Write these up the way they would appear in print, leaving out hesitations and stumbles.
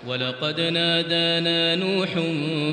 ولقد نادانا نوح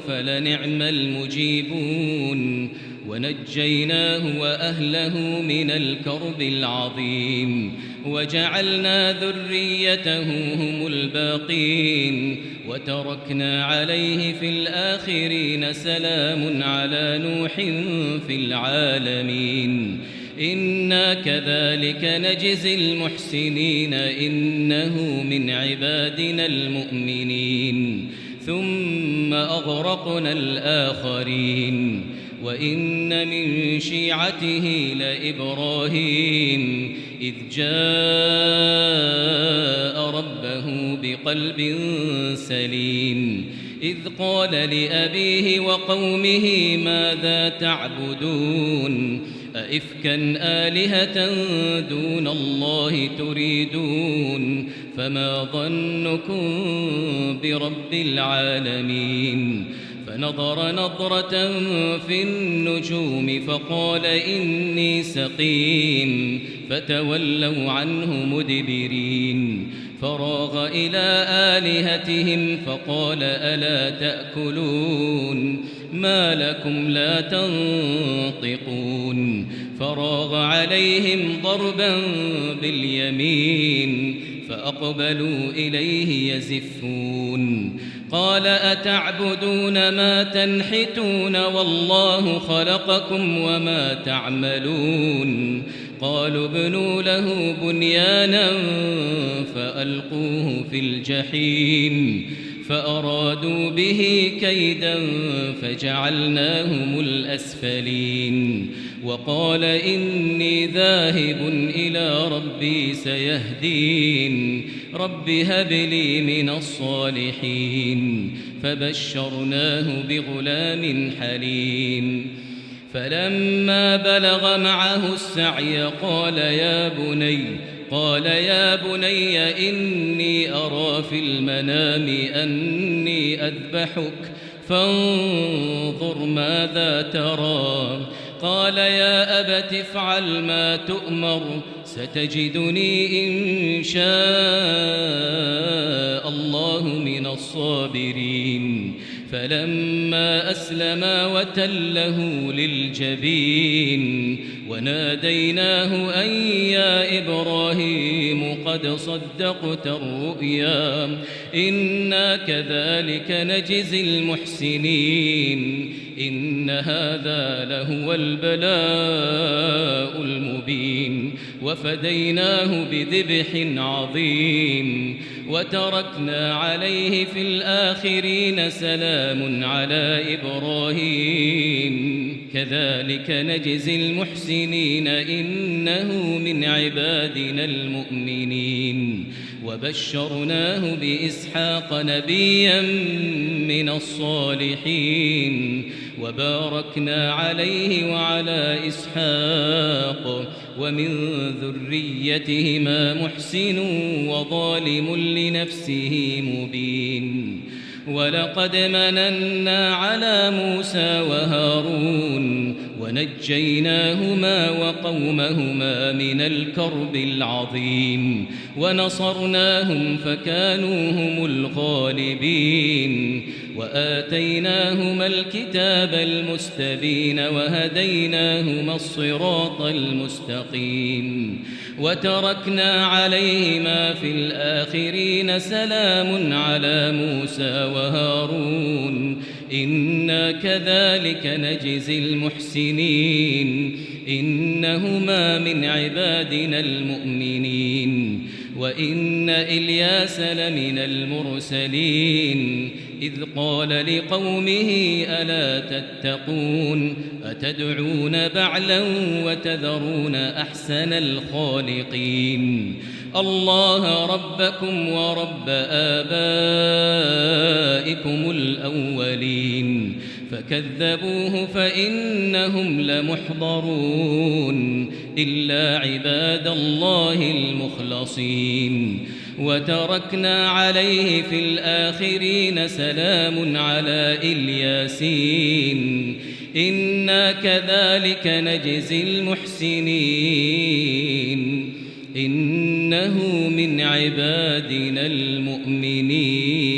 فلنعم المجيبون ونجيناه وأهله من الكرب العظيم وجعلنا ذريته هم الباقين وتركنا عليه في الآخرين سلام على نوح في العالمين إنا كذلك نجزي المحسنين إنه من عبادنا المؤمنين ثم أغرقنا الآخرين وإن من شيعته لإبراهيم إذ جاء ربه بقلب سليم إذ قال لأبيه وقومه ماذا تعبدون أئفكا آلهة دون الله تريدون فما ظنكم برب العالمين فنظر نظرة في النجوم فقال إني سقيم فتولوا عنه مدبرين فراغ إلى آلهتهم فقال ألا تأكلون ما لكم لا تنطقون فراغ عليهم ضربا باليمين فأقبلوا إليه يزفون قال أتعبدون ما تنحتون والله خلقكم وما تعملون قالوا ابنوا له بنيانا فألقوه في الجحيم فأرادوا به كيدا فجعلناهم الأسفلين وقال إني ذاهب إلى ربي سيهدين رب هب لي من الصالحين فبشرناه بغلام حليم فلما بلغ معه السعي قال يا بني إني أرى في المنام أني أذبحك فانظر ماذا ترى قال يا أبت افعل ما تؤمر ستجدني إن شاء الله من الصابرين فلما أسلما وتله للجبين وناديناه أن يا إبراهيم قد صدقت الرؤيا إنا كذلك نجزي المحسنين إن هذا لهو البلاء المبين وفديناه بذبح عظيم وتركنا عليه في الآخرين سلام على إبراهيم كذلك نجزي المحسنين إنه من عبادنا المؤمنين وبشرناه بإسحاق نبيا من الصالحين وباركنا عليه وعلى إسحاق ومن ذريتهما محسن وظالم لنفسه مبين ولقد مننا على موسى وهارون ونجيناهما وقومهما من الكرب العظيم ونصرناهم فكانوا هم الغالبين وآتيناهما الكتاب المستبين وهديناهما الصراط المستقيم وتركنا عليهما في الآخرين سلام على موسى وهارون إنا كذلك نجزي المحسنين إنهما من عبادنا المؤمنين وإن إلياس لمن المرسلين إذ قال لقومه ألا تتقون أتدعون بعلا وتذرون أحسن الخالقين الله ربكم ورب آبائكم الأولين فكذبوه فإنهم لمحضرون إلا عباد الله المخلصين وتركنا عليه في الآخرين سلام على الياسين إنا كذلك نجزي المحسنين إنه من عبادنا المؤمنين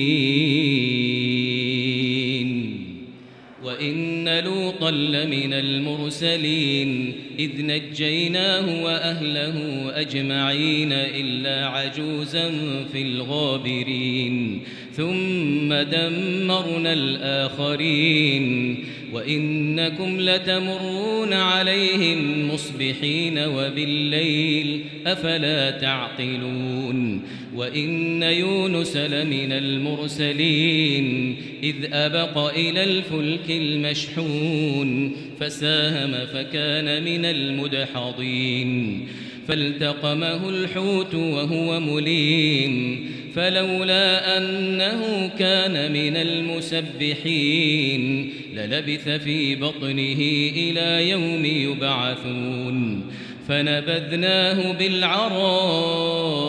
لوطا لمن المرسلين إذ نجيناه وأهله أجمعين إلا عجوزا في الغابرين ثم دمرنا الآخرين وإنكم لتمرون عليهم مصبحين وبالليل أفلا تعقلون وإن يونس لمن المرسلين إذ أبق إلى الفلك المشحون فساهم فكان من المدحضين فالتقمه الحوت وهو مليم فلولا أنه كان من المسبحين للبث في بطنه إلى يوم يبعثون فنبذناه بالعراء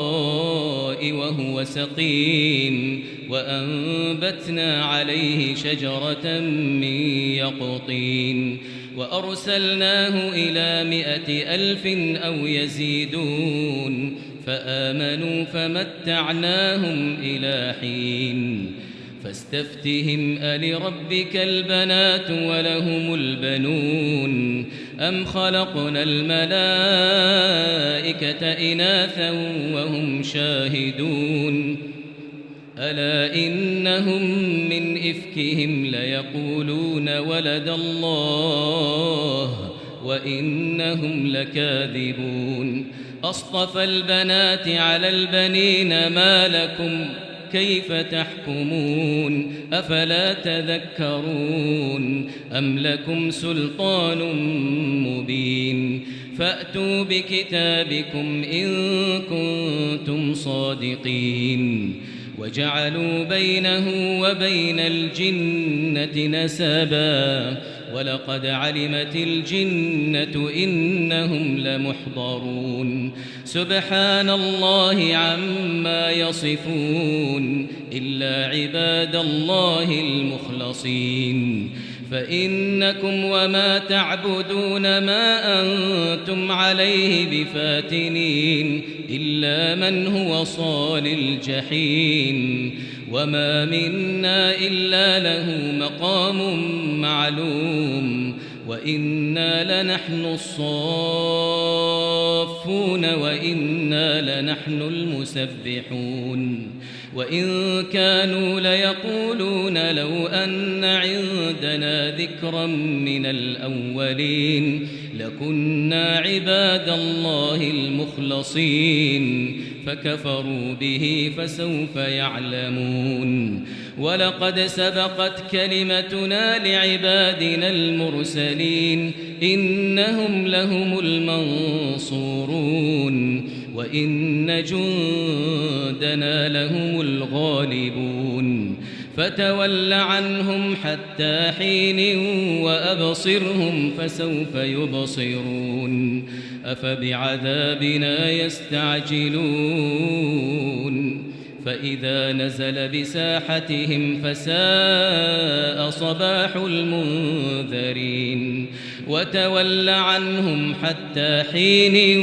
وهو سقيم وأنبتنا عليه شجرة من يقطين وأرسلناه إلى 100,000 أو يزيدون فآمنوا فمتعناهم إلى حين فاستفتهم ألربك البنات ولهم البنون أم خلقنا الملائكة إناثا وهم شاهدون ألا إنهم من إفكهم ليقولون ولد الله وإنهم لكاذبون أصطفى البنات على البنين ما لكم كيف تحكمون أفلا تذكرون أم لكم سلطان مبين فأتوا بكتابكم إن كنتم صادقين وجعلوا بينه وبين الجنة نسبا ولقد علمت الجنة إنهم لمحضرون سبحان الله عما يصفون إلا عباد الله المخلصين فإنكم وما تعبدون ما أنتم عليه بفاتنين إلا من هو صال الجحيم وما منا إلا له مقام معلوم وإنا لنحن الصافون وإنا لنحن المسبحون وإن كانوا ليقولون لو أن عندنا ذكرا من الأولين لكنا عباد الله المخلصين فكفروا به فسوف يعلمون ولقد سبقت كلمتنا لعبادنا المرسلين إنهم لهم المنصورون وإن جندنا لهم الغالبون فتول عنهم حتى حين وأبصرهم فسوف يبصرون أفبعذابنا يستعجلون فإذا نزل بساحتهم فساء صباح المنذرين وتول عنهم حتى حين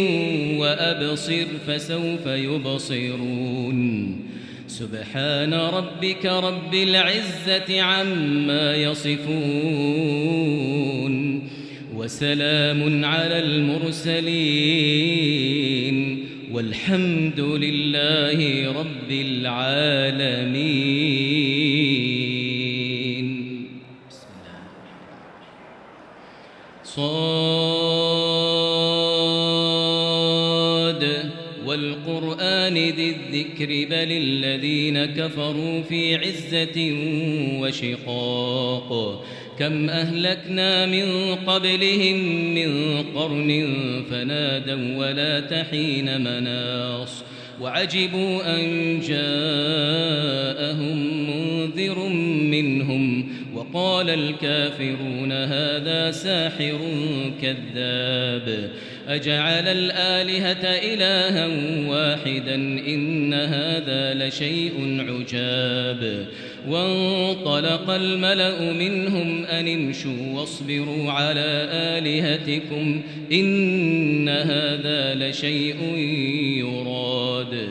وأبصر فسوف يبصرون سبحان ربك رب العزة عما يصفون وسلام على المرسلين والحمد لله رب العالمين. بسم الله. صاد والقرآن ذي الذكر بل الذين كفروا في عزة وشقاق كم أهلكنا من قبلهم من قرن فنادوا ولا تحين مناص وعجبوا أن جاءهم منذر منهم وقال الكافرون هذا ساحر كذاب أجعل الآلهة إلها واحدا إن هذا لشيء عجاب وانطلق الملأ منهم أن امشوا واصبروا على آلهتكم إن هذا لشيء يراد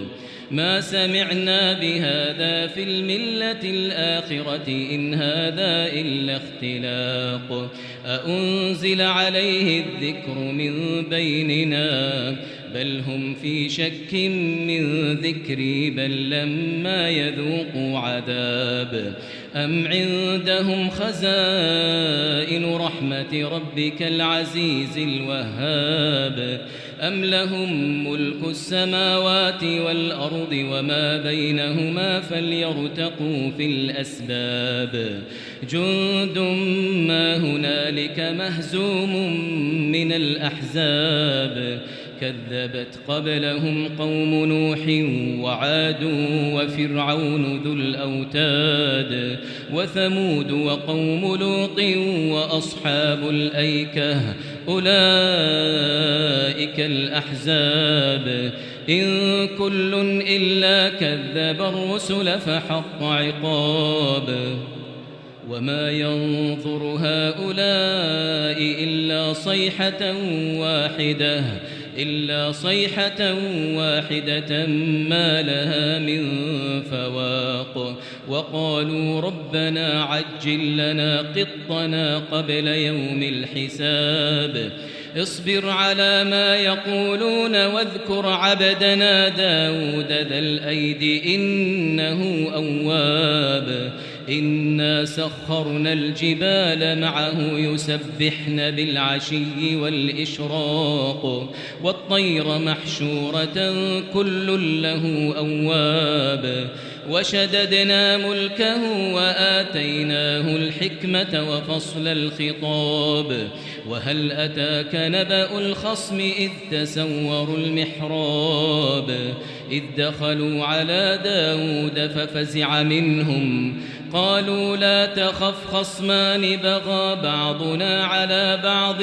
ما سمعنا بهذا في الملة الآخرة إن هذا إلا اختلاق أأنزل عليه الذكر من بيننا بل هم في شك من ذكري بل لما يذوقوا عذاب أم عندهم خزائن رحمة ربك العزيز الوهاب أم لهم ملك السماوات والأرض وما بينهما فليرتقوا في الأسباب جند ما هنالك مهزوم من الأحزاب كذبت قبلهم قوم نوح وعاد وفرعون ذو الأوتاد وثمود وقوم لوط وأصحاب الأيكة أولئك الأحزاب إن كل إلا كذب الرسل فحق عقاب وما ينظر هؤلاء إلا صيحة واحدة ما لها من فواق وقالوا ربنا عجل لنا قطنا قبل يوم الحساب اصبر على ما يقولون واذكر عبدنا داود ذا الأيد إنه أواب إنا سخرنا الجبال معه يسبحن بالعشي والإشراق والطير محشورة كل له أواب وشددنا ملكه وآتيناه الحكمة وفصل الخطاب وهل أتاك نبأ الخصم إذ تسوروا المحراب إذ دخلوا على داود ففزع منهم قالوا لا تخف خصمان بغى بعضنا على بعض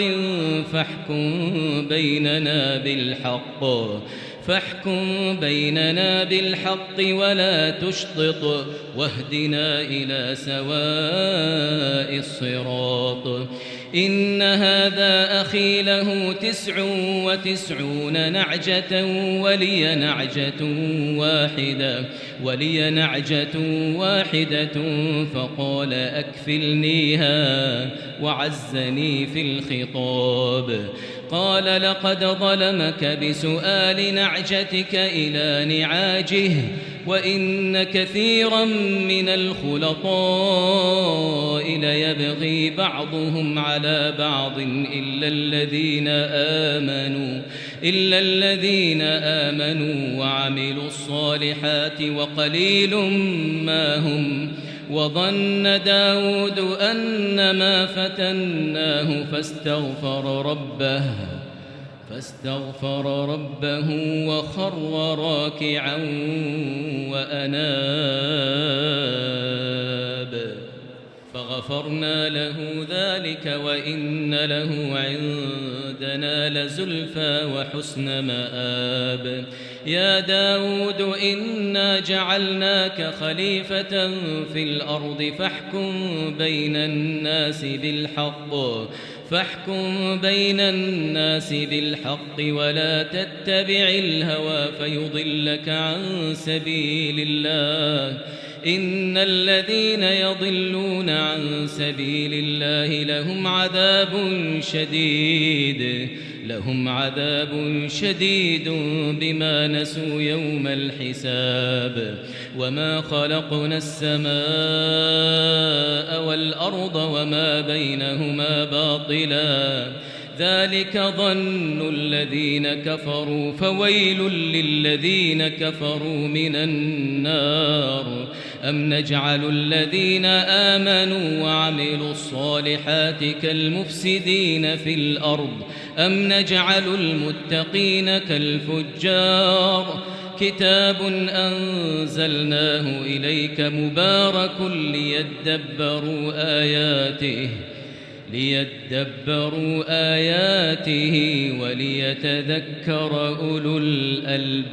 فاحكم بيننا بالحق ولا تشطط واهدنا إلى سواء الصراط إن هذا أخي له 99 نعجة ولي نعجة واحدة فقال أكفلنيها وعزني في الخطاب قال لقد ظلمك بسؤال نعجتك إلى نعاجه وإن كثيرا من الخلطاء ليبغي بعضهم على بعض إلا الذين آمنوا وعملوا الصالحات وقليل ما هم وظن داود أنما فتناه فاستغفر ربه وخر راكعا وأناب فغفرنا له ذلك وإن له عندنا لزلفى وحسن مآب يا داود إنا جعلناك خليفة في الأرض فاحكم بين الناس بالحق ولا تتبع الهوى فيضلك عن سبيل الله إن الذين يضلون عن سبيل الله لهم عذاب شديد بما نسوا يوم الحساب وما خلقنا السماء والأرض وما بينهما باطلا ذلك ظن الذين كفروا فويل للذين كفروا من النار أم نجعل الذين آمنوا وعملوا الصالحات كالمفسدين في الأرض أم نجعل المتقين كالفجار كتاب أنزلناه إليك مبارك ليدبروا آياته وليتذكر أولو الألباب